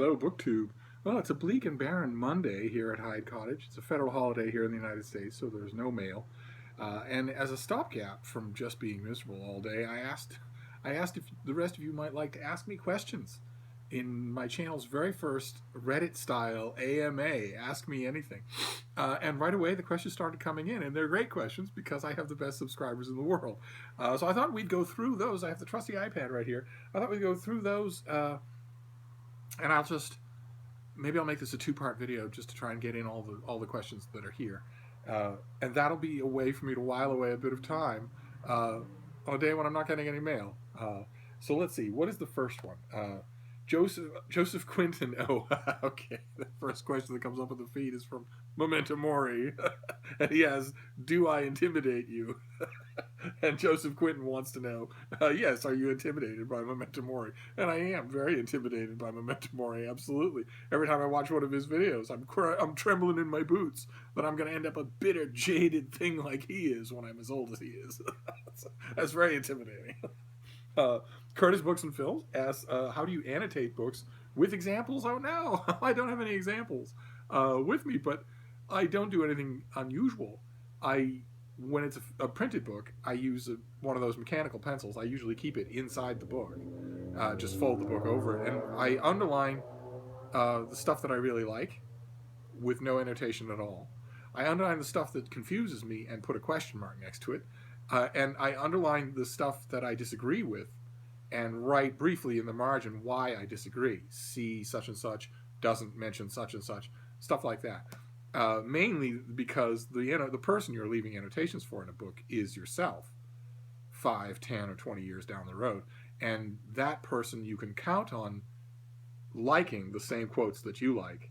Hello, BookTube. Well, it's a bleak and barren Monday here at Hyde Cottage. It's a federal holiday here in the United States, so there's no mail. And as a stopgap from just being miserable all day, I asked if the rest of you might like to ask me questions in my channel's very first Reddit-style AMA, Ask Me Anything. And right away, the questions started coming in, and they're great questions because I have the best subscribers in the world. So I thought we'd go through those. I have the trusty iPad right here. I thought we'd go through those. And maybe I'll make this a two-part video just to try and get in all the questions that are here, and that'll be a way for me to while away a bit of time on a day when I'm not getting any mail. So let's see. What is the first one? Joseph Quinton. Oh, okay. The first question that comes up in the feed is from Memento Mori, and he has, "Do I intimidate you?" And Joseph Quinton wants to know, yes, are you intimidated by Memento Mori? And I am very intimidated by Memento Mori, absolutely. Every time I watch one of his videos, I'm trembling in my boots that I'm going to end up a bitter, jaded thing like he is when I'm as old as he is. That's very intimidating. Curtis Books and Films asks, how do you annotate books with examples? Oh no, I don't have any examples with me, but I don't do anything unusual. When it's a printed book, I use one of those mechanical pencils. I usually keep it inside the book. Just fold the book over it, and I underline the stuff that I really like with no annotation at all. I underline the stuff that confuses me and put a question mark next to it. And I underline the stuff that I disagree with and write briefly in the margin why I disagree. See such and such, doesn't mention such and such, stuff like that. Mainly because the person you're leaving annotations for in a book is yourself 5, 10, or 20 years down the road. And that person you can count on liking the same quotes that you like.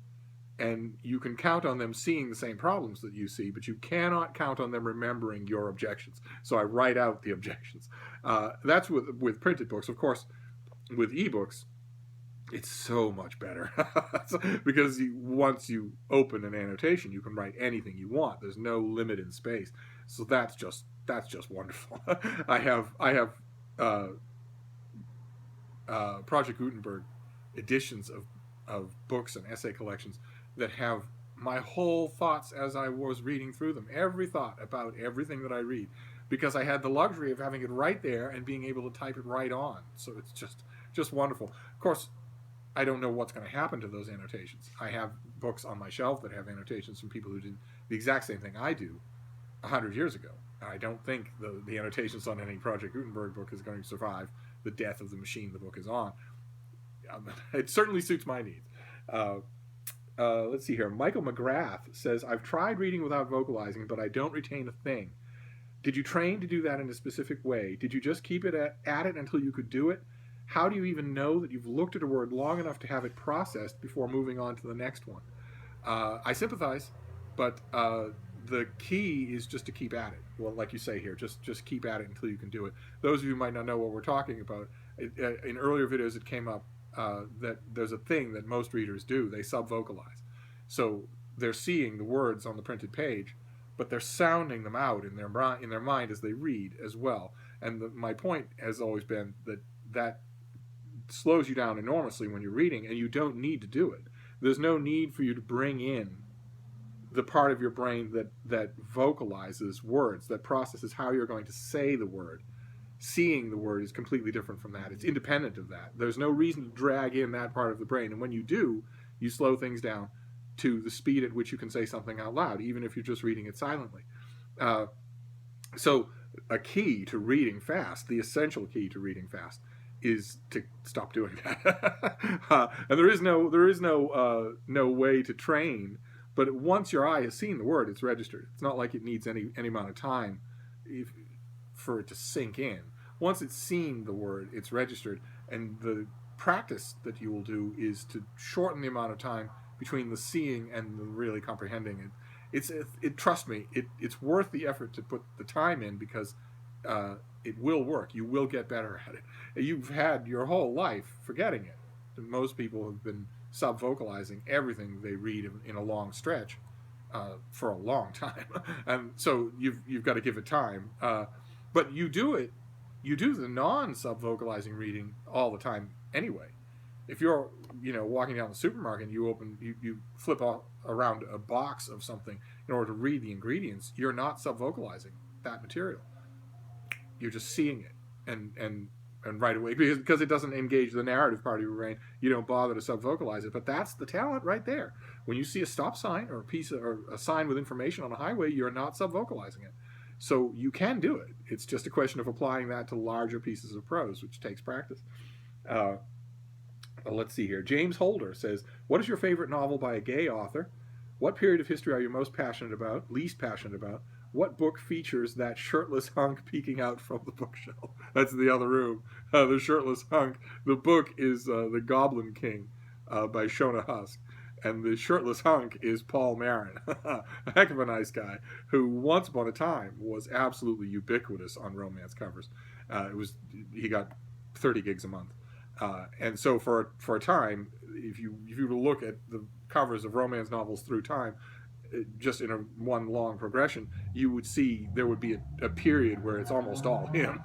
And you can count on them seeing the same problems that you see, but you cannot count on them remembering your objections. So I write out the objections. That's with printed books. Of course, with ebooks, it's so much better because once you open an annotation, you can write anything you want. There's no limit in space. So that's just wonderful. I have Project Gutenberg editions of books and essay collections that have my whole thoughts as I was reading through them, every thought about everything that I read, because I had the luxury of having it right there and being able to type it right on. So it's just wonderful. Of course, I don't know what's going to happen to those annotations. I have books on my shelf that have annotations from people who did the exact same thing I do 100 years ago. I don't think the annotations on any Project Gutenberg book is going to survive the death of the machine the book is on. It certainly suits my needs. Let's see here. Michael McGrath says, I've tried reading without vocalizing, but I don't retain a thing. Did you train to do that in a specific way? Did you just keep it at it until you could do it? How do you even know that you've looked at a word long enough to have it processed before moving on to the next one? I sympathize, but the key is just to keep at it. Well, like you say here, just keep at it until you can do it. Those of you who might not know what we're talking about, in earlier videos it came up that there's a thing that most readers do. They sub-vocalize. So they're seeing the words on the printed page, but they're sounding them out in their mind as they read as well. And my point has always been that slows you down enormously when you're reading, and you don't need to do it. There's no need for you to bring in the part of your brain that vocalizes words, that processes how you're going to say the word. Seeing the word is completely different from that. It's independent of that. There's no reason to drag in that part of the brain. And when you do, you slow things down to the speed at which you can say something out loud, even if you're just reading it silently. So a key to reading fast, the essential key to reading fast, is to stop doing that. And there is no way to train. But once your eye has seen the word, it's registered. It's not like it needs any amount of time for it to sink in. Once it's seen the word, it's registered, and the practice that you will do is to shorten the amount of time between the seeing and the really comprehending it. Trust me, it's worth the effort to put the time in, because it will work. You will get better at it. You've had your whole life forgetting it. Most people have been sub-vocalizing everything they read in a long stretch for a long time, and so you've got to give it time. But you do the non-sub-vocalizing reading all the time anyway. If you're, walking down the supermarket and you flip around a box of something in order to read the ingredients, you're not sub-vocalizing that material. You're just seeing it, and right away, because it doesn't engage the narrative part of your brain, you don't bother to sub-vocalize it. But that's the talent right there. When you see a stop sign or a sign with information on a highway, you're not sub-vocalizing it. So you can do it. It's just a question of applying that to larger pieces of prose, which takes practice. Let's see here. James Holder says, what is your favorite novel by a gay author? What period of history are you most passionate about, least passionate about? What book features that shirtless hunk peeking out from the bookshelf? That's the other room. The shirtless hunk. The book is The Goblin King by Shona Husk. And the shirtless hunk is Paul Marin, a heck of a nice guy, who once upon a time was absolutely ubiquitous on romance covers. He got 30 gigs a month. And so for a time, if you were to look at the covers of romance novels through time, just in one long progression, you would see there would be a period where it's almost all him.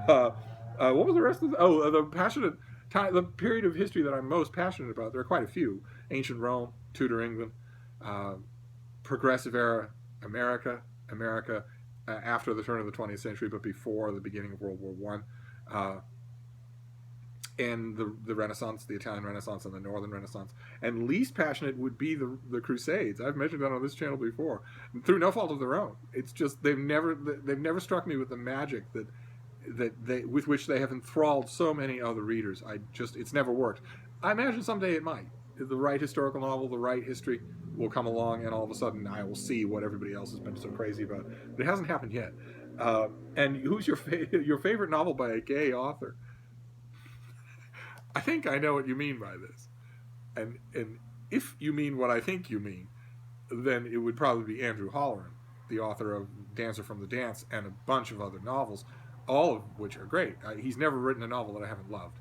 What was the rest of the period of history that I'm most passionate about? There are quite a few. Ancient Rome, Tudor England, Progressive Era America after the turn of the 20th century, but before the beginning of World War I. And the Renaissance, the Italian Renaissance and the Northern Renaissance. And least passionate would be the Crusades. I've mentioned that on this channel before, through no fault of their own. It's just they've never struck me with the magic with which they have enthralled so many other readers. It's never worked. I imagine someday it might. The right historical novel, the right history will come along, and all of a sudden I will see what everybody else has been so crazy about. But it hasn't happened yet. And who's your favorite novel by a gay author? I think I know what you mean by this. And if you mean what I think you mean, then it would probably be Andrew Holleran, the author of Dancer from the Dance and a bunch of other novels, all of which are great. He's never written a novel that I haven't loved.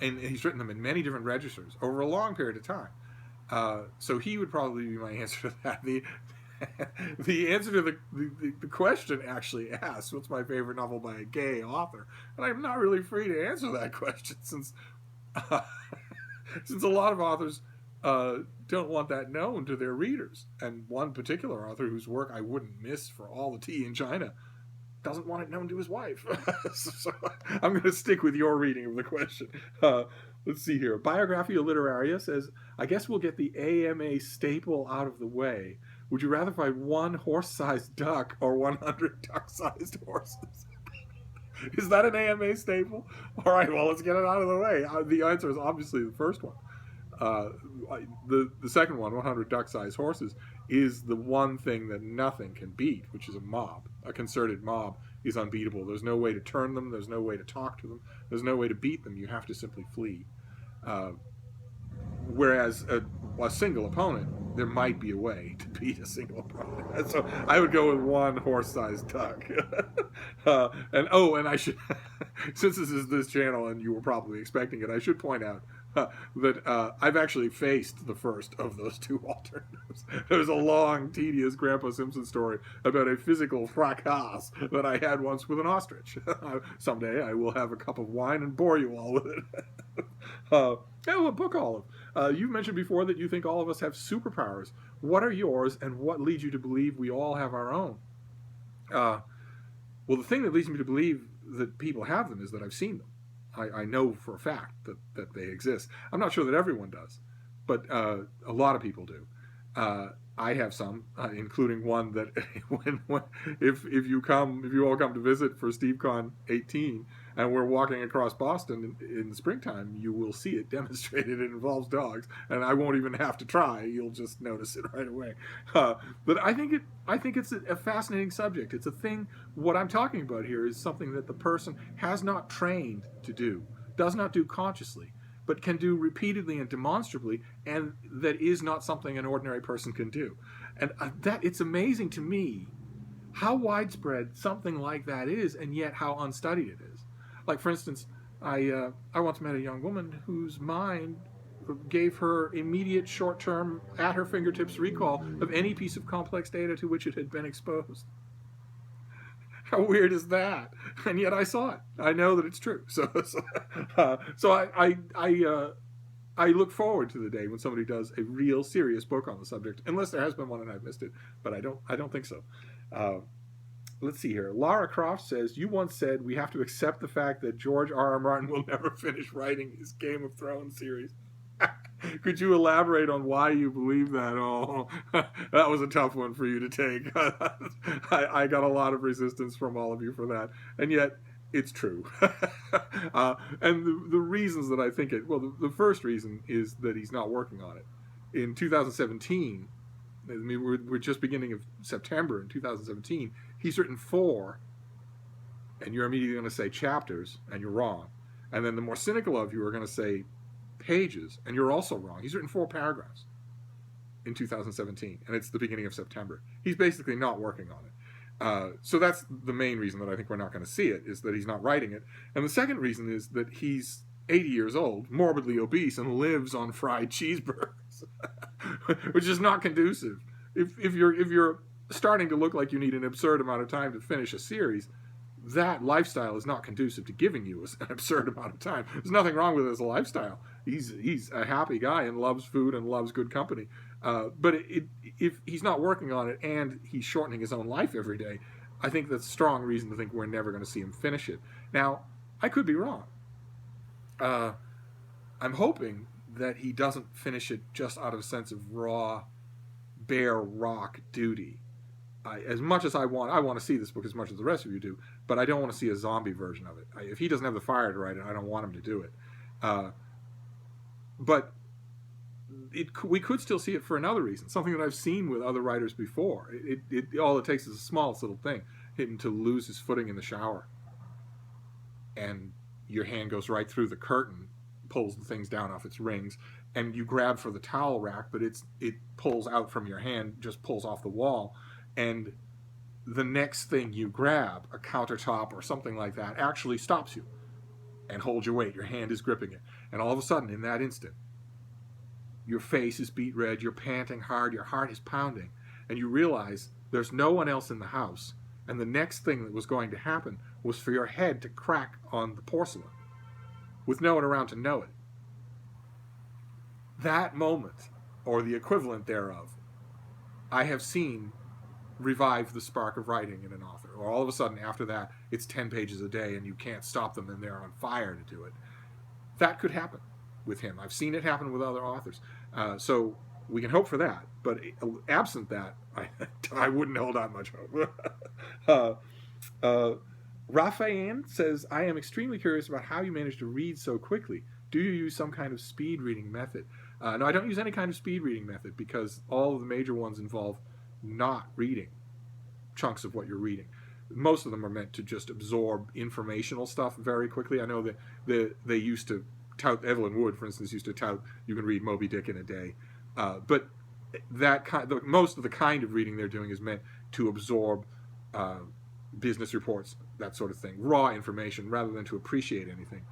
And he's written them in many different registers over a long period of time. So he would probably be my answer to that. The answer to the question actually asks, what's my favorite novel by a gay author? And I'm not really free to answer that question since a lot of authors don't want that known to their readers. And one particular author whose work I wouldn't miss for all the tea in China doesn't want it known to his wife. So I'm going to stick with your reading of the question. Let's see here. Biographia Literaria says, I guess we'll get the AMA staple out of the way. Would you rather find one horse-sized duck or 100 duck-sized horses? Is that an AMA staple? All right, well, let's get it out of the way. The answer is obviously the first one. The second one, 100 duck-sized horses, is the one thing that nothing can beat, which is a mob. A concerted mob is unbeatable. There's no way to turn them. There's no way to talk to them. There's no way to beat them. You have to simply flee. Whereas a single opponent, there might be a way to beat a single opponent. So I would go with one horse-sized duck. And I should, since this is this channel and you were probably expecting it, I should point out that I've actually faced the first of those two alternatives. There's a long, tedious Grandpa Simpson story about a physical fracas that I had once with an ostrich. Someday I will have a cup of wine and bore you all with it. A book olive. You've mentioned before that you think all of us have superpowers. What are yours, and what leads you to believe we all have our own? Well, the thing that leads me to believe that people have them is that I've seen them. I know for a fact that they exist. I'm not sure that everyone does, but a lot of people do. I have some, including one that if you all come to visit for SteveCon 18, and we're walking across Boston in the springtime, you will see it demonstrated. It involves dogs, and I won't even have to try. You'll just notice it right away. But I think it's a fascinating subject. It's a thing. What I'm talking about here is something that the person has not trained to do, does not do consciously, but can do repeatedly and demonstrably, and that is not something an ordinary person can do. And that it's amazing to me how widespread something like that is, and yet how unstudied it is. Like, for instance, I once met a young woman whose mind gave her immediate short-term, at her fingertips recall of any piece of complex data to which it had been exposed. How weird is that? and yet I saw it. I know that it's true. So I look forward to the day when somebody does a real serious book on the subject, unless there has been one and I've missed it. But I don't think so. Let's see here. Lara Croft says, you once said we have to accept the fact that George R.R. Martin will never finish writing his Game of Thrones series. Could you elaborate on why you believe that? Oh, that was a tough one for you to take. I got a lot of resistance from all of you for that. And yet, it's true. And the reasons that I think it, well, the first reason is that he's not working on it. In 2017, I mean, we're just beginning of September in 2017, he's written 4, and you're immediately going to say chapters, and you're wrong. And then the more cynical of you are going to say pages, and you're also wrong. He's written 4 paragraphs in 2017, and it's the beginning of September. He's basically not working on it. So that's the main reason that I think we're not going to see it, is that he's not writing it. And the second reason is that he's 80 years old, morbidly obese, and lives on fried cheeseburgers, which is not conducive. If you're starting to look like you need an absurd amount of time to finish a series, that lifestyle is not conducive to giving you an absurd amount of time. There's nothing wrong with it as a lifestyle. He's a happy guy and loves food and loves good company. But if he's not working on it and he's shortening his own life every day, I think that's a strong reason to think we're never going to see him finish it. Now, I could be wrong. I'm hoping that he doesn't finish it just out of a sense of raw, bare rock duty. As much as I want to see this book as much as the rest of you do, but I don't want to see a zombie version of it. If he doesn't have the fire to write it, I don't want him to do it. But we could still see it for another reason, something that I've seen with other writers before. All it takes is a smallest little thing, him to lose his footing in the shower, and your hand goes right through the curtain, pulls the things down off its rings, and you grab for the towel rack, but it pulls out from your hand, just pulls off the wall, and the next thing you grab, a countertop or something like that, actually stops you and holds your weight. Your hand is gripping it. And all of a sudden, in that instant, your face is beet red, you're panting hard, your heart is pounding, and you realize there's no one else in the house, and the next thing that was going to happen was for your head to crack on the porcelain with no one around to know it. That moment, or the equivalent thereof, I have seen revive the spark of writing in an author. Or all of a sudden, after that, it's 10 pages a day and you can't stop them and they're on fire to do it. That could happen with him. I've seen it happen with other authors. So we can hope for that. But absent that, I wouldn't hold out much hope. Raphael says, I am extremely curious about how you manage to read so quickly. Do you use some kind of speed reading method? No, I don't use any kind of speed reading method because all of the major ones involve not reading chunks of what you're reading. Most of them are meant to just absorb informational stuff very quickly. I know that they used to tout, Evelyn Wood, for instance, used to tout you can read Moby Dick in a day. But most of the kind of reading they're doing is meant to absorb business reports, that sort of thing, raw information, rather than to appreciate anything.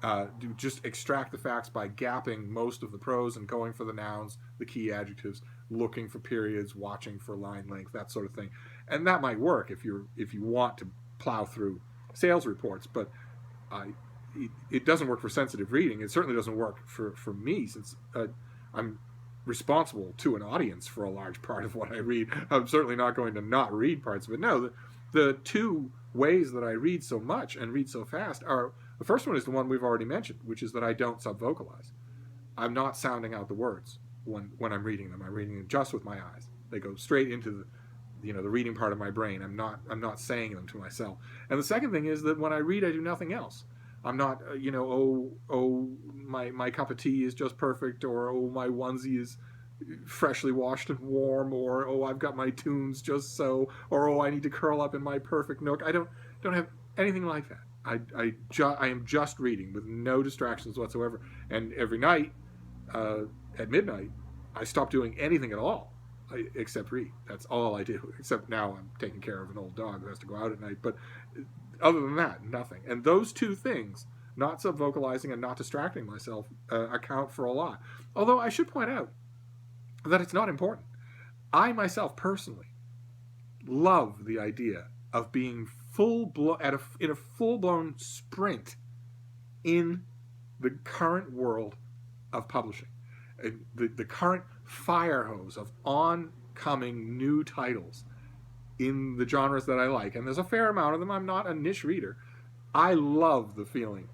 To just extract the facts by gapping most of the prose and going for the nouns, the key adjectives, looking for periods, watching for line length, that sort of thing. And that might work if you want to plow through sales reports, but it doesn't work for sensitive reading. It certainly doesn't work for me, since I'm responsible to an audience for a large part of what I read. I'm certainly not going to not read parts of it. No, the two ways that I read so much and read so fast are, the first one is the one we've already mentioned, which is that I don't sub-vocalize. I'm not sounding out the words when I'm reading them. I'm reading them just with my eyes. They go straight into the reading part of my brain. I'm not saying them to myself. And the second thing is that when I read, I do nothing else. I'm not, my cup of tea is just perfect, or my onesie is freshly washed and warm, or I've got my tunes just so, or I need to curl up in my perfect nook. I don't have anything like that. I am just reading with no distractions whatsoever. And every night at midnight, I stop doing anything at all except read. That's all I do. Except now I'm taking care of an old dog who has to go out at night. But other than that, nothing. And those two things, not sub-vocalizing and not distracting myself, account for a lot. Although I should point out that it's not important. I myself personally love the idea of being in a full-blown sprint in the current world of publishing, the current fire hose of oncoming new titles in the genres that I like, and there's a fair amount of them. I'm not a niche reader. I love the feeling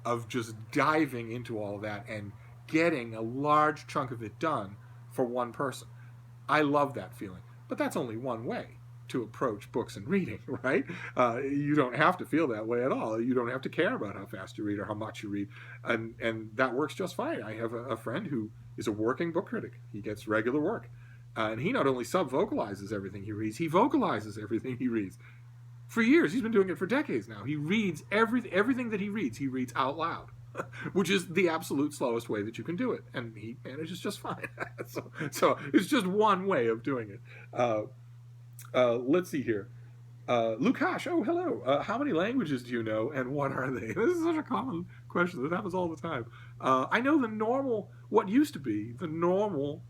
of just diving into all of that and getting a large chunk of it done for one person. I love that feeling. But that's only one way to approach books and reading, right? You don't have to feel that way at all. You don't have to care about how fast you read or how much you read. And that works just fine. I have a friend who is a working book critic. He gets regular work. And he not only sub-vocalizes everything he reads, he vocalizes everything he reads. For years, he's been doing it for decades now. He reads everything that he reads out loud, which is the absolute slowest way that you can do it. And he manages just fine. So it's just one way of doing it. Let's see here. Lukash, oh, hello. How many languages do you know, and what are they? This is such a common question. That happens all the time. I know what used to be the normal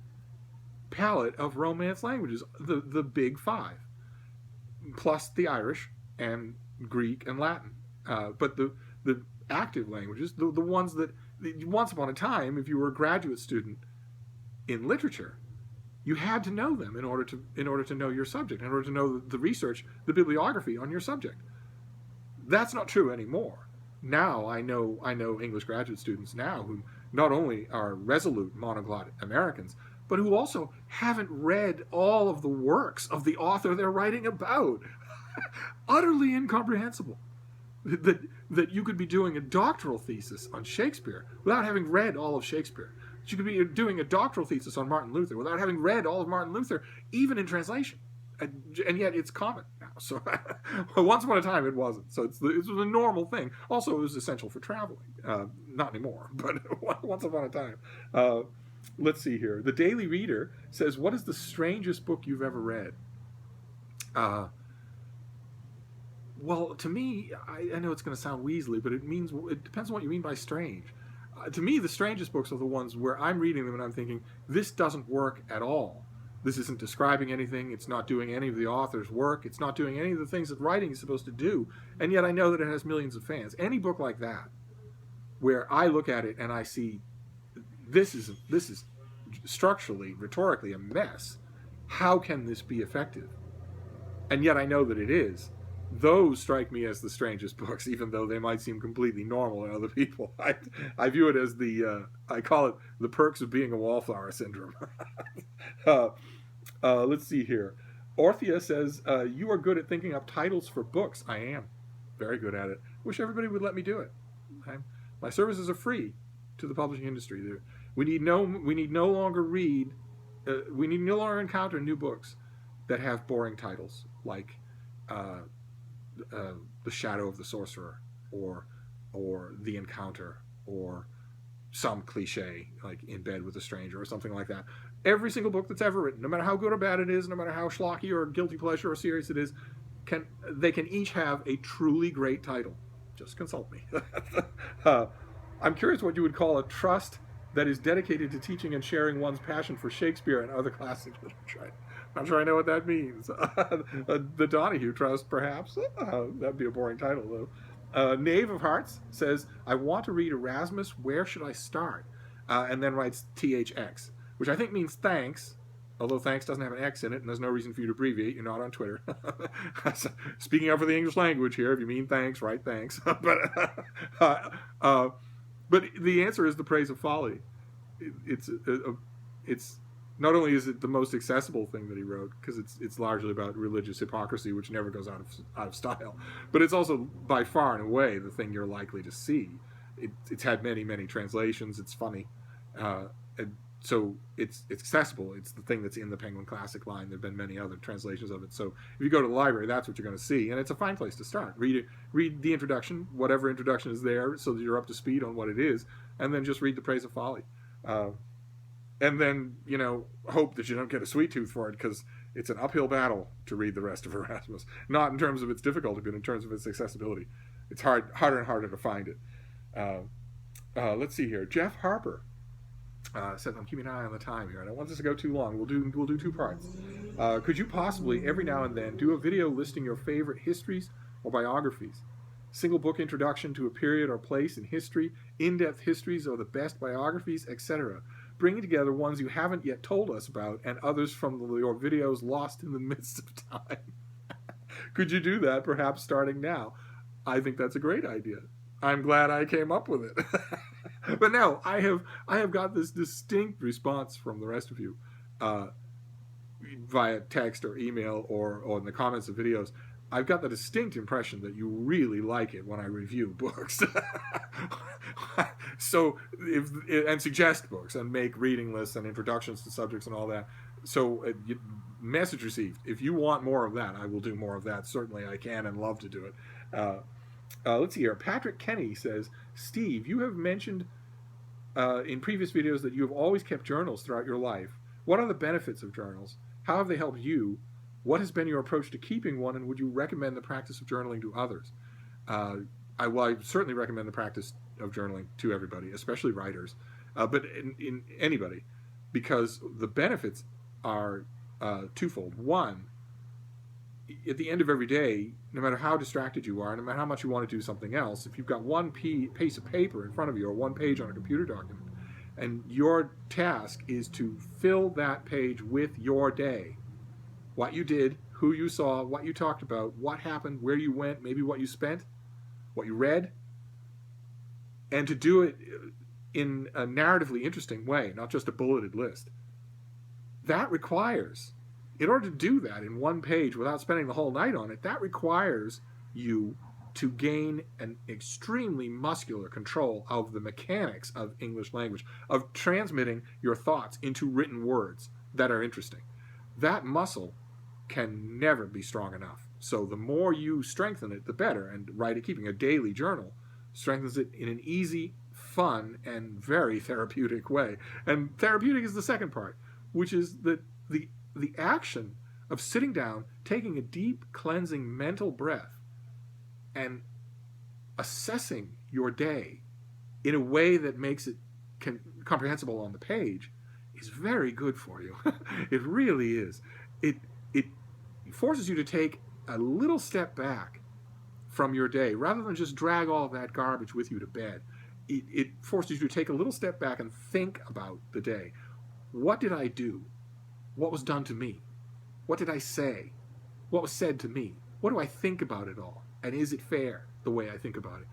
palette of Romance languages, the big five, plus the Irish and Greek and Latin. But the active languages, the ones that once upon a time, if you were a graduate student in literature, you had to know them in order to know your subject, in order to know the research, the bibliography on your subject. That's not true anymore. Now I know English graduate students now who not only are resolute monoglot Americans, but who also haven't read all of the works of the author they're writing about. Utterly incomprehensible that you could be doing a doctoral thesis on Shakespeare without having read all of Shakespeare. You could be doing a doctoral thesis on Martin Luther without having read all of Martin Luther, even in translation. And yet it's common now. So once upon a time it wasn't. So it was a normal thing. Also, it was essential for traveling. Not anymore, but once upon a time. Let's see here. The Daily Reader says, what is the strangest book you've ever read? Well, to me, I know it's going to sound weaselly, but it depends on what you mean by strange. To me, the strangest books are the ones where I'm reading them and I'm thinking, this doesn't work at all. This isn't describing anything. It's not doing any of the author's work. It's not doing any of the things that writing is supposed to do. And yet I know that it has millions of fans. Any book like that, where I look at it and I see, this is structurally, rhetorically a mess. How can this be effective? And yet I know that it is. Those strike me as the strangest books, even though they might seem completely normal to other people. I view it as I call it the perks of being a wallflower syndrome. Let's see here. Orthia says, you are good at thinking up titles for books. I am. Very good at it. Wish everybody would let me do it. My services are free to the publishing industry. We need no longer encounter new books that have boring titles like The Shadow of the Sorcerer or The Encounter or some cliche like In Bed with a Stranger or something like that. Every single book that's ever written, no matter how good or bad it is, no matter how schlocky or guilty pleasure or serious it is, they can each have a truly great title. Just consult me. I'm curious what you would call a trust that is dedicated to teaching and sharing one's passion for Shakespeare and other classic literature. I'm sure I know what that means. The Donahue Trust, perhaps. That'd be a boring title, though. Knave of Hearts says, I want to read Erasmus. Where should I start? And then writes THX, which I think means thanks, although thanks doesn't have an X in it, and there's no reason for you to abbreviate. You're not on Twitter. Speaking up for the English language here, if you mean thanks, write thanks. But the answer is The Praise of Folly. It's not only is it the most accessible thing that he wrote, because it's largely about religious hypocrisy, which never goes out of style, but it's also by far and away the thing you're likely to see. It's had many, many translations. It's funny. And so it's accessible. It's the thing that's in the Penguin Classic line. There have been many other translations of it. So if you go to the library, that's what you're going to see. And it's a fine place to start. Read the introduction, whatever introduction is there, so that you're up to speed on what it is, and then just read The Praise of Folly. And then, hope that you don't get a sweet tooth for it, because it's an uphill battle to read the rest of Erasmus. Not in terms of its difficulty, but in terms of its accessibility. It's harder and harder to find it. Let's see here. Jeff Harper says, I'm keeping an eye on the time here. I don't want this to go too long. We'll do two parts. Could you possibly, every now and then, do a video listing your favorite histories, or biographies. Single book introduction to a period or place in history, in-depth histories of the best biographies, etc. Bringing together ones you haven't yet told us about and others from your videos lost in the midst of time. Could you do that, perhaps starting now? I think that's a great idea. I'm glad I came up with it. But now I have got this distinct response from the rest of you via text or email or in the comments of videos. I've got the distinct impression that you really like it when I review books. So and suggest books and make reading lists and introductions to subjects and all that. So message received. If you want more of that, I will do more of that. Certainly I can and love to do it. Let's see here. Patrick Kenny says, Steve, you have mentioned in previous videos that you have always kept journals throughout your life. What are the benefits of journals? How have they helped you? What has been your approach to keeping one, and would you recommend the practice of journaling to others? I certainly recommend the practice of journaling to everybody, especially writers, but in anybody, because the benefits are twofold. One, at the end of every day, no matter how distracted you are, no matter how much you want to do something else, if you've got one piece of paper in front of you or one page on a computer document, and your task is to fill that page with your day, what you did, who you saw, what you talked about, what happened, where you went, maybe what you spent, what you read, and to do it in a narratively interesting way, not just a bulleted list. That requires, in order to do that in one page without spending the whole night on it, that requires you to gain an extremely muscular control of the mechanics of English language, of transmitting your thoughts into written words that are interesting. That muscle can never be strong enough. So the more you strengthen it, the better. And keeping a daily journal strengthens it in an easy, fun, and very therapeutic way. And therapeutic is the second part, which is the action of sitting down, taking a deep, cleansing mental breath, and assessing your day in a way that makes it comprehensible on the page is very good for you. It really is. It forces you to take a little step back from your day rather than just drag all that garbage with you to bed. It forces you to take a little step back and think about the day. What did I do? What was done to me? What did I say? What was said to me? What do I think about it all? And is it fair the way I think about it?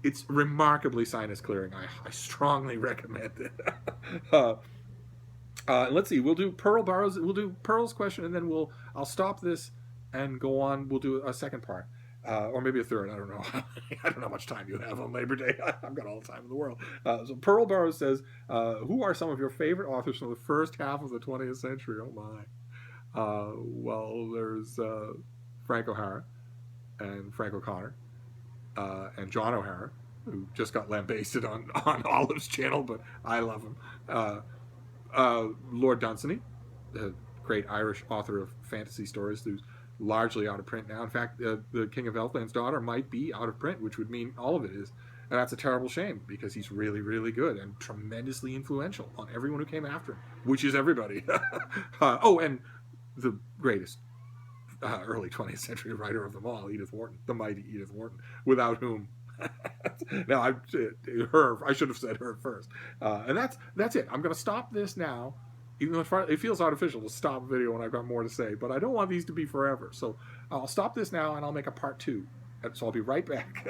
It's remarkably sinus clearing. I strongly recommend it. Let's see. We'll do Pearl's question, and then I'll stop this and go on. We'll do a second part, or maybe a third. I don't know. I don't know how much time you have on Labor Day. I've got all the time in the world. So Pearl Burrows says, "Who are some of your favorite authors from the first half of the 20th century?" Oh my. Well, there's Frank O'Hara and Frank O'Connor and John O'Hara, who just got lambasted on Olive's channel, but I love him. Lord Dunsany, the great Irish author of fantasy stories, who's largely out of print now. In fact, the King of Elfland's Daughter might be out of print, which would mean all of it is. And that's a terrible shame, because he's really, really good and tremendously influential on everyone who came after him, which is everybody. And the greatest early 20th century writer of them all, Edith Wharton, the mighty Edith Wharton, without whom... Now, I should have said her first. And that's it. I'm going to stop this now, even though it feels artificial to stop a video when I've got more to say, but I don't want these to be forever. So I'll stop this now, and I'll make a part 2. So I'll be right back.